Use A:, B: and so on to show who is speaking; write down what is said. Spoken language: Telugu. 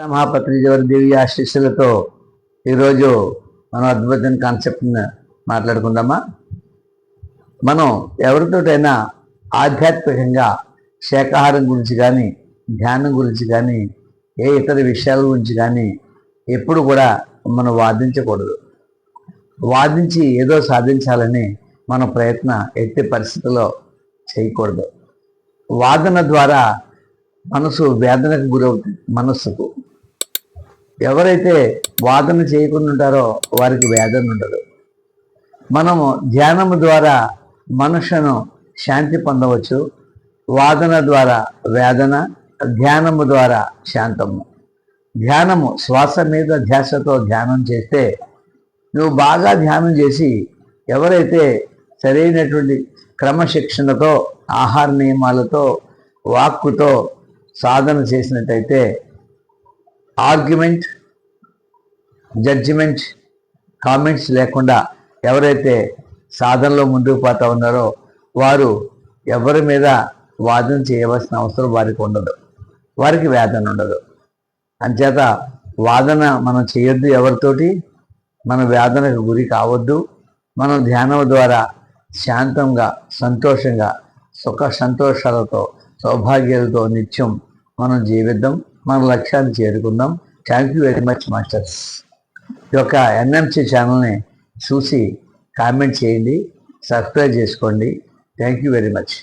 A: మహాపత్రిజవరి దేవి ఆశీస్సులతో ఈరోజు మనం అద్భుతమైన కాన్సెప్ట్ని మాట్లాడుకుందామా. మనం ఎవరితోటైనా ఆధ్యాత్మికంగా శాకాహారం గురించి కానీ, ధ్యానం గురించి కానీ, ఏ ఇతర విషయాల గురించి కానీ ఎప్పుడు కూడా మనం వాదించకూడదు. వాదించి ఏదో సాధించాలని మన ప్రయత్నం ఎట్టి పరిస్థితుల్లో చేయకూడదు. వాదన ద్వారా మనసు వేదనకు గురవుతుంది. మనస్సుకు ఎవరైతే వాదన చేయకుండా ఉంటారో వారికి వేదన ఉండదు. మనము ధ్యానము ద్వారా మనసును శాంతి పొందవచ్చు. వాదన ద్వారా వేదన, ధ్యానము ద్వారా శాంతము. ధ్యానము శ్వాస మీద ధ్యాసతో ధ్యానం చేస్తే నువ్వు బాగా ధ్యానం చేసి ఎవరైతే సరైనటువంటి క్రమశిక్షణతో, ఆహార నియమాలతో, వాక్కుతో సాధన చేసినట్టయితే ఆర్గ్యుమెంట్, జడ్జిమెంట్, కామెంట్స్ లేకుండా ఎవరైతే సాధనలో ముందుకు పోతా ఉన్నారో వారు ఎవరి మీద వాదన చేయవలసిన అవసరం వారికి ఉండదు. వారికి వేదన ఉండదు. అంచేత వాదన మనం చేయొద్దు. ఎవరితోటి మన వేదనకు గురి కావద్దు. మనం ధ్యానం ద్వారా శాంతంగా, సంతోషంగా, సుఖ సంతోషాలతో, సౌభాగ్యాలతో నిత్యం మనం జీవిద్దాం. మన లక్ష్యాన్ని చేరుకుందాం. Thank you very much masters. ఈ యొక్క ఎన్ఎంసి ఛానల్ని చూసి కామెంట్ చేయండి, సబ్స్క్రైబ్ చేసుకోండి. Thank you very much.